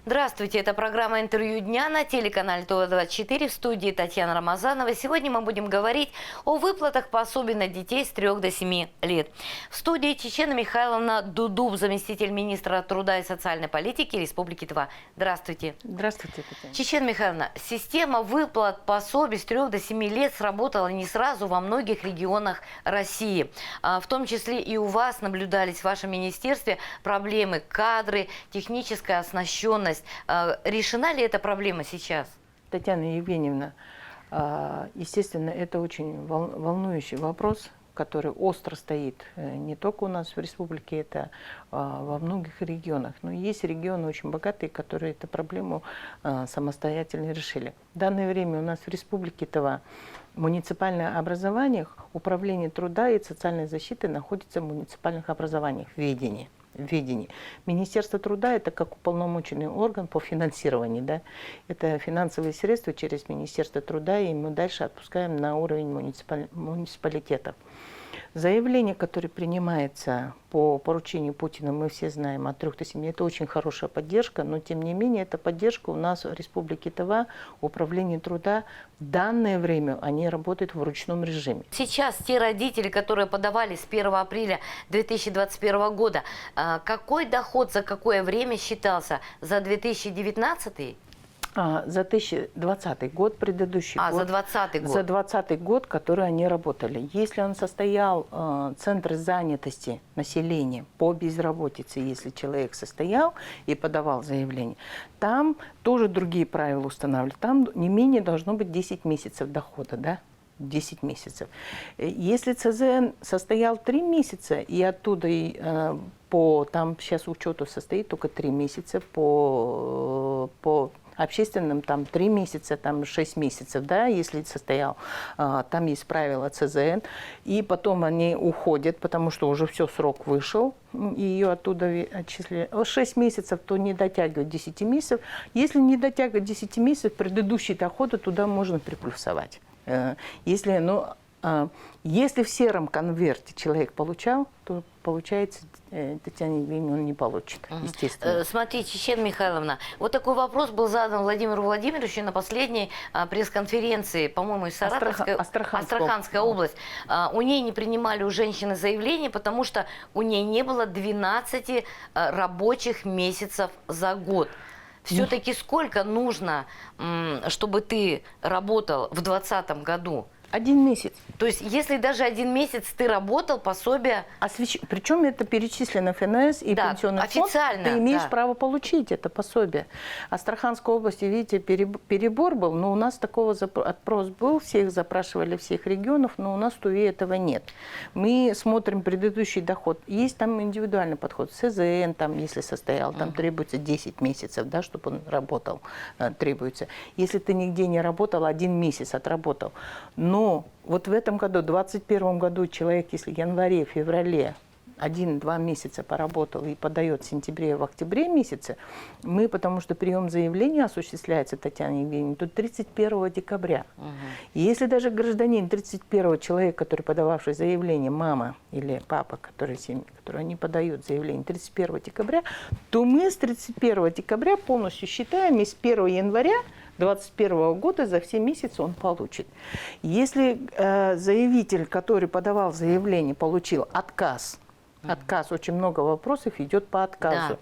Здравствуйте, это программа «Интервью дня» на телеканале ТОВ-24, в студии Татьяна Рамазанова. Сегодня мы будем говорить о выплатах пособий на детей с 3 до 7 лет. В студии Чечена Михайловна Дудуб, заместитель министра труда и социальной политики Республики Тыва. Здравствуйте. Здравствуйте, Татьяна. Чечена Михайловна, система выплат пособий с 3 до 7 лет сработала не сразу во многих регионах России. В том числе и у вас наблюдались в вашем министерстве проблемы кадры, техническая оснащенность. Решена ли эта проблема сейчас? Татьяна Евгеньевна, естественно, это очень волнующий вопрос, который остро стоит не только у нас в республике, это во многих регионах. Но есть регионы очень богатые, которые эту проблему самостоятельно решили. В данное время у нас в республике Тыва муниципальное образование, управление труда и социальной защиты находится в муниципальных образованиях в ведении. Министерство труда – это как уполномоченный орган по финансированию. Да? Это финансовые средства через Министерство труда, и мы дальше отпускаем на уровень муниципалитетов. Заявление, которое принимается по поручению Путина, мы все знаем, от 3 до 7, это очень хорошая поддержка, но тем не менее, эта поддержка у нас в Республике Тыва, управление труда, в данное время они работают в ручном режиме. Сейчас те родители, которые подавали с 1 апреля 2021 года, какой доход за какое время считался? За 2019? За 2020 год, предыдущий год. За 2020 год. За 2020 год, который они работали. Если он состоял, центр занятости населения по безработице, если человек состоял и подавал заявление, там тоже другие правила устанавливали. Там не менее должно быть 10 месяцев дохода, да? 10 месяцев. Если ЦЗН состоял 3 месяца, и оттуда там сейчас учету состоит только 3 месяца, по общественным там 3 месяца, там 6 месяцев, да, если состоял, там есть правила ЦЗН, и потом они уходят, потому что уже все, срок вышел, и ее оттуда отчисляют. 6 месяцев, то не дотягивает 10 месяцев. Если не дотягивает 10 месяцев, предыдущие доходы туда можно приплюсовать. Если в сером конверте человек получал, то получается, Татьяна Евгеньевна, он не получит, естественно. Смотрите, Чечена Михайловна, вот такой вопрос был задан Владимиру Владимировичу на последней пресс-конференции, по-моему, из Астраханская область. У ней не принимали у женщины заявление, потому что у ней не было 12 рабочих месяцев за год. Все-таки сколько нужно, чтобы ты работал в 2020 году? 1 месяц. То есть, если даже 1 месяц ты работал, пособие... Причем это перечислено в ФНС и пенсионный фонд, ты имеешь право получить это пособие. Астраханской области, видите, перебор был, но у нас такого опрос был, всех запрашивали, всех регионов, но у нас в Туве этого нет. Мы смотрим предыдущий доход. Есть там индивидуальный подход. СЗН, там, если состоял, там требуется 10 месяцев, да, чтобы он работал, требуется. Если ты нигде не работал, 1 месяц отработал. Но вот в этом году, в 2021 году, человек, если в январе, феврале 1-2 месяца поработал и подает в сентябре, в октябре месяце, мы, потому что прием заявления осуществляется, Татьяна Евгеньевна, то 31 декабря. И если даже гражданин 31 человек, который подававший заявление, мама или папа, которые они подают заявление 31 декабря, то мы с 31 декабря полностью считаем, и с 1 января 2021 года за все месяцы он получит. Если заявитель, который подавал заявление, получил отказ, очень много вопросов идет по отказу,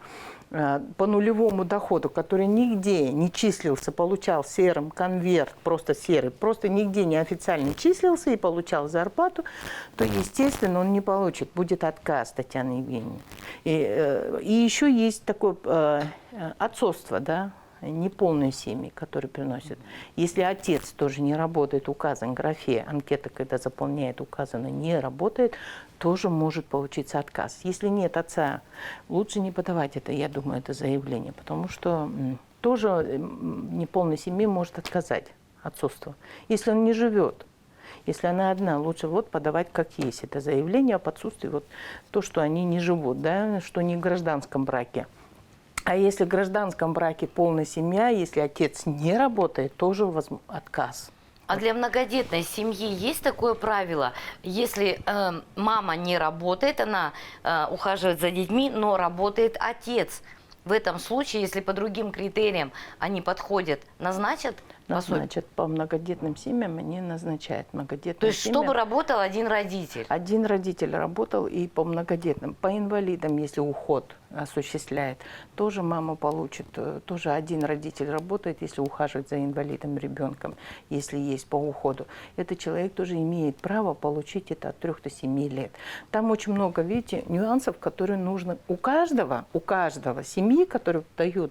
по нулевому доходу, который нигде не числился, получал серым конверт, просто серый, просто нигде не официально числился и получал зарплату, то, естественно, он не получит, будет отказ, Татьяна Евгеньевна. И еще есть такое отцовство, да, неполные семьи, которые приносят. Если отец тоже не работает, указан в графе, анкета, когда заполняет, указано, не работает, тоже может получиться отказ. Если нет отца, лучше не подавать это, я думаю, это заявление, потому что тоже неполной семье может отказать отцовство. Если он не живет, если она одна, лучше вот подавать как есть. Это заявление об отсутствии, вот то, что они не живут, да, что не в гражданском браке. А если в гражданском браке полная семья, если отец не работает, тоже отказ. А для многодетной семьи есть такое правило, если мама не работает, она ухаживает за детьми, но работает отец, в этом случае, если по другим критериям они подходят, назначат пособие? Назначат. По многодетным семьям они назначают многодетным. То есть, семьям. чтобы работал один родитель? Один родитель работал и по многодетным. По инвалидам, если уход осуществляет, тоже мама получит, тоже один родитель работает, если ухаживает за инвалидом ребенком, если есть по уходу. Этот человек тоже имеет право получить это от 3 до 7 лет. Там очень много, видите, нюансов, которые нужно у каждого семьи, который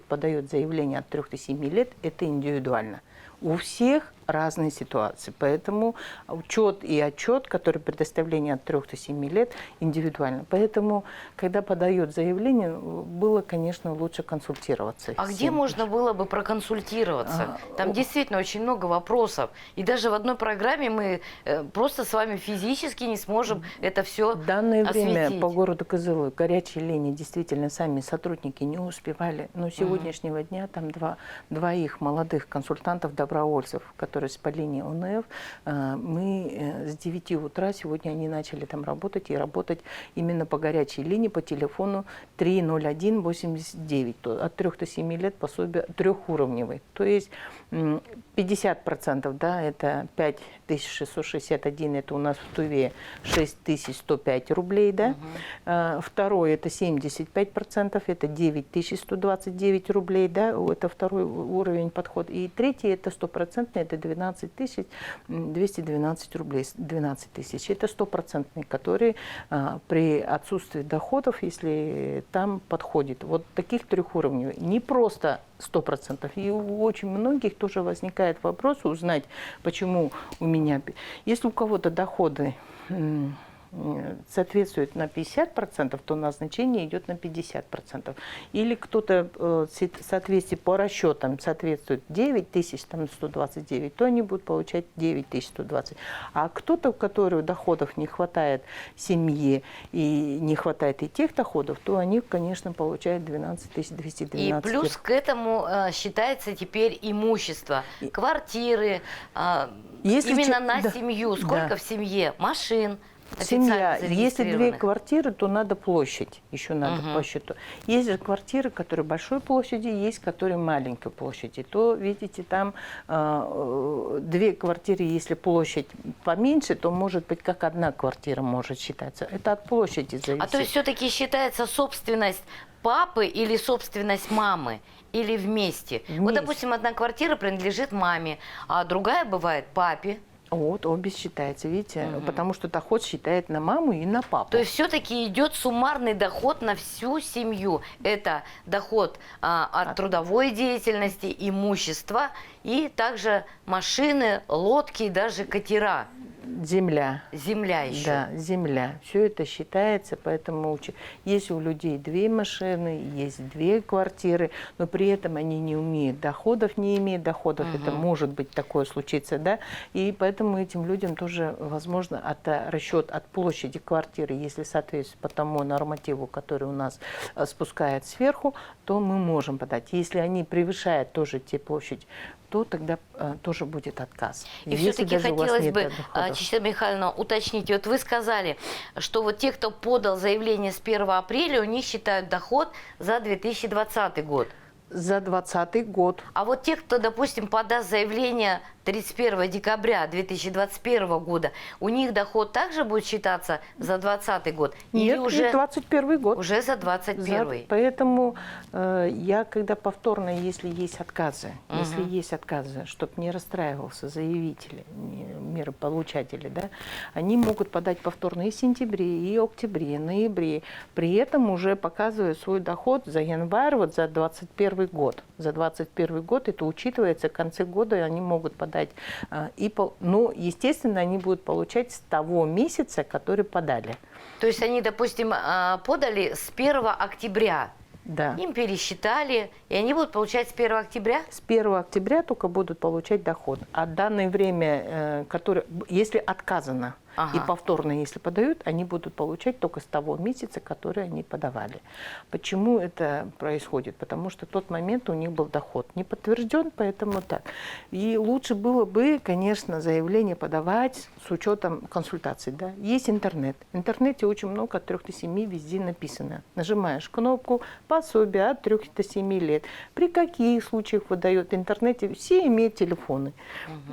подает заявление от 3 до 7 лет, это индивидуально. У всех разные ситуации, поэтому учет и отчет, который предоставление от 3 до 7 лет, индивидуально. Поэтому, когда подает заявление, было, конечно, лучше консультироваться. А где можно было бы проконсультироваться? Там действительно очень много вопросов. И даже в одной программе мы просто с вами физически не сможем это все осветить. В данное время по городу Кызылу горячие линии действительно сами сотрудники не успевали. Но сегодняшнего дня там двоих молодых консультантов-добровольцев, которые по линии ОНФ, мы с 9 утра сегодня они начали там работать и работать именно по горячей линии по телефону 30189. От 3 до 7 лет пособие трехуровневый. То есть 50%, да, это 5661, это у нас в Туве 6105 рублей, да. Второй это 75%, это 9129 рублей, да, это второй уровень подход. И третий это 100%, это 12 212 рублей, 12 тысяч. Это 100%, которые при отсутствии доходов, если там подходит. Вот таких 3 уровней. Не просто 100%. И у очень многих тоже возникает вопрос узнать, почему у меня... Если у кого-то доходы соответствует на 50%, то назначение идет на 50%. Или кто-то в соответствии по расчетам соответствует 9129, то они будут получать 9120. А кто-то, у которого доходов не хватает семье и не хватает и тех доходов, то они, конечно, получают 12212. И плюс к этому считается теперь имущество, квартиры, именно на семью. Сколько в семье машин? Семья. Если 2 квартиры, то надо площадь. Еще надо по счету. Есть же квартиры, которые большой площади, есть которые маленькой площади. То, видите, там 2 квартиры, если площадь поменьше, то может быть как 1 квартира может считаться. Это от площади зависит. А то есть все-таки считается собственность папы или собственность мамы? Или вместе? Вот, допустим, 1 квартира принадлежит маме, а другая бывает папе. Вот, обе считается, видите, потому что доход считает на маму и на папу. То есть все-таки идет суммарный доход на всю семью. Это доход от трудовой деятельности, имущества и также машины, лодки, даже катера. Земля. Земля еще. Да, земля. Все это считается, поэтому есть у людей 2 машины, есть 2 квартиры, но при этом они не имеют доходов, это может быть такое случиться, да, и поэтому этим людям тоже возможно расчет от площади квартиры, если соответствует по тому нормативу, который у нас спускает сверху, то мы можем подать. Если они превышают тоже те площади, то тогда тоже будет отказ. И все-таки хотелось бы, Чечена Михайловна, уточнить. Вот вы сказали, что вот те, кто подал заявление с 1 апреля, у них считают доход за 2020 год. За 2020 год. А вот те, кто, допустим, подаст заявление 31 декабря 2021 года, у них доход также будет считаться за 2020 год? Нет, уже 2021 год. Уже за 2021. Поэтому я, когда повторно, если есть отказы, чтобы не расстраивался заявители, мирополучатели, да, они могут подать повторно и в сентябре, и октябре, ноябре. При этом уже показывая свой доход за январь, вот за 2021 год. За 2021 год это учитывается, в конце года они могут подать. Но, естественно, они будут получать с того месяца, который подали. То есть они, допустим, подали с 1 октября. Да. Им пересчитали, и они будут получать с 1 октября? С 1 октября только будут получать доход. А данное время, если отказано, И повторно, если подают, они будут получать только с того месяца, который они подавали. Почему это происходит? Потому что в тот момент у них был доход не подтвержден, поэтому так. И лучше было бы, конечно, заявление подавать с учетом консультаций. Да? Есть интернет. В интернете очень много от 3 до 7 везде написано. Нажимаешь кнопку «Пособие от 3 до 7 лет». При каких случаях выдает в интернете? Все имеют телефоны.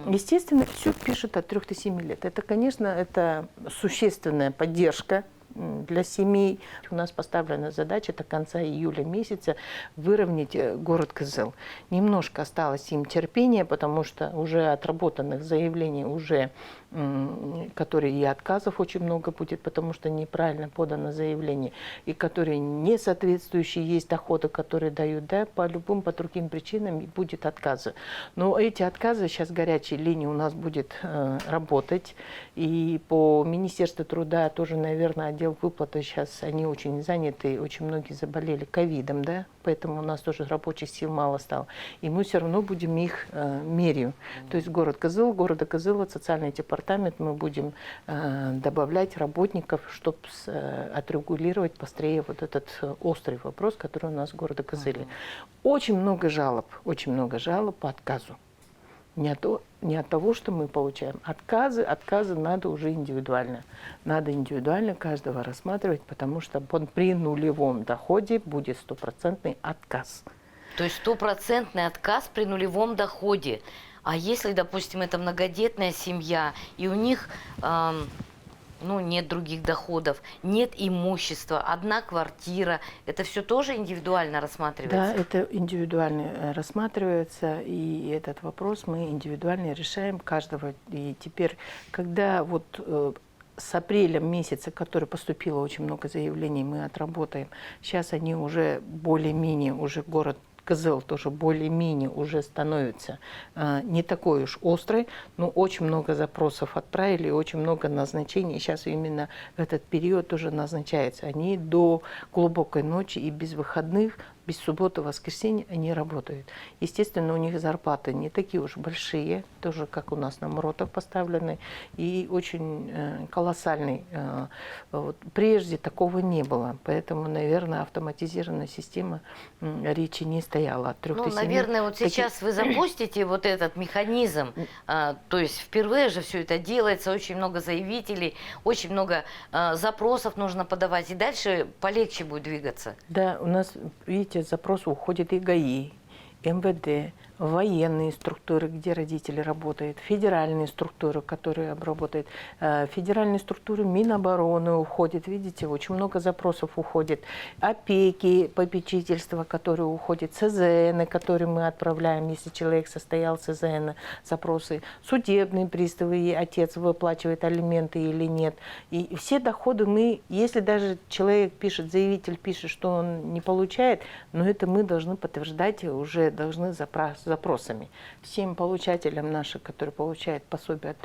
Естественно, все пишут от 3 до 7 лет. Это, конечно, это существенная поддержка для семей. У нас поставлена задача до конца июля месяца выровнять город Кызыл. Немножко осталось им терпения, потому что уже отработанных заявлений, уже, которые и отказов очень много будет, потому что неправильно подано заявление, и которые не соответствующие, есть доходы, которые дают, да, по любым, по другим причинам будет отказы. Но эти отказы, сейчас горячей линии у нас будет работать, и по Министерству труда тоже, наверное, отдел выплаты сейчас, они очень заняты, очень многие заболели ковидом, да, поэтому у нас тоже рабочих сил мало стало. И мы все равно будем их мерью. То есть города Кызыла, социальный департамент, мы будем добавлять работников, чтобы отрегулировать быстрее вот этот острый вопрос, который у нас в городе Кызыле. Очень много жалоб по отказу. Не от того, что мы получаем. Отказы надо уже индивидуально. Надо индивидуально каждого рассматривать, потому что при нулевом доходе будет 100% отказ. То есть 100% отказ при нулевом доходе. А если, допустим, это многодетная семья, и у них нет других доходов, нет имущества, одна квартира, это все тоже индивидуально рассматривается? Да, это индивидуально рассматривается, и этот вопрос мы индивидуально решаем каждого. И теперь, когда вот с апреля месяца, который поступило очень много заявлений, мы отработаем, сейчас они уже более-менее, уже город Кызыл тоже более-менее уже становится не такой уж острый, но очень много запросов отправили, очень много назначений. Сейчас именно в этот период тоже назначается. Они до глубокой ночи и без выходных, без субботы, воскресенья они работают. Естественно, у них зарплаты не такие уж большие, тоже как у нас на МРОТах поставлены, и очень колоссальный. Вот, прежде такого не было, поэтому, наверное, автоматизированная система речи не стояла от 3 до 7. Наверное, вот сейчас вы запустите вот этот механизм, то есть впервые же все это делается, очень много заявителей, очень много запросов нужно подавать, и дальше полегче будет двигаться. Да, у нас, видите, запрос уходит и ГАИ, МВД, военные структуры, где родители работают, федеральные структуры, которые работают, федеральные структуры Минобороны уходят, видите, очень много запросов уходит, опеки, попечительства, которые уходят, ЦЗН, которые мы отправляем, если человек состоял ЦЗН, запросы, судебные приставы, и отец выплачивает алименты или нет. И все доходы мы, если даже человек пишет, заявитель пишет, что он не получает, но это мы должны подтверждать, уже должны запросами. Всем получателям нашим, которые получают пособие от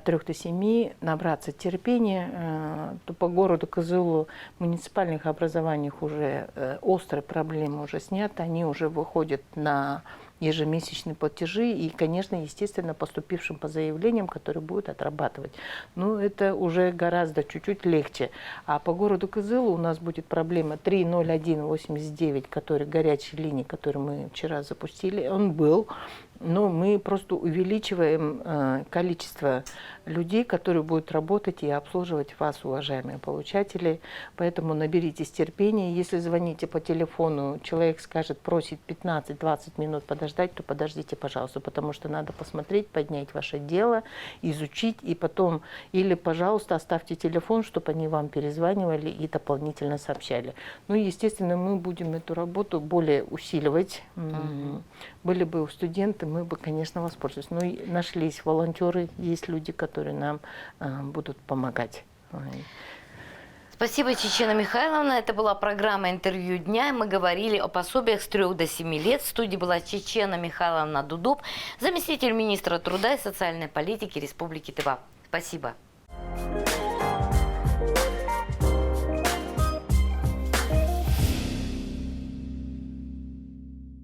3 до 7, набраться терпения. То по городу Кызылу в муниципальных образованиях уже острые проблемы уже сняты, они уже выходят на ежемесячные платежи и, конечно, естественно, поступившим по заявлениям, которые будут отрабатывать. Но это уже гораздо чуть-чуть легче. А по городу Кызылу у нас будет проблема 30189, который горячей линии, которую мы вчера запустили. Он был, но мы просто увеличиваем количество людей, которые будут работать и обслуживать вас, уважаемые получатели. Поэтому наберитесь терпения. Если звоните по телефону, человек скажет, просит 15-20 минут подождать, то подождите, пожалуйста, потому что надо посмотреть, поднять ваше дело, изучить, и потом, или, пожалуйста, оставьте телефон, чтобы они вам перезванивали и дополнительно сообщали. Ну, естественно, мы будем эту работу более усиливать. Были бы студенты, мы бы, конечно, воспользовались. Но и нашлись волонтеры, есть люди, которые нам будут помогать. Спасибо, Чечена Михайловна. Это была программа «Интервью дня». Мы говорили о пособиях с 3 до 7 лет. В студии была Чечена Михайловна Дудуб, заместитель министра труда и социальной политики Республики Тыва. Спасибо.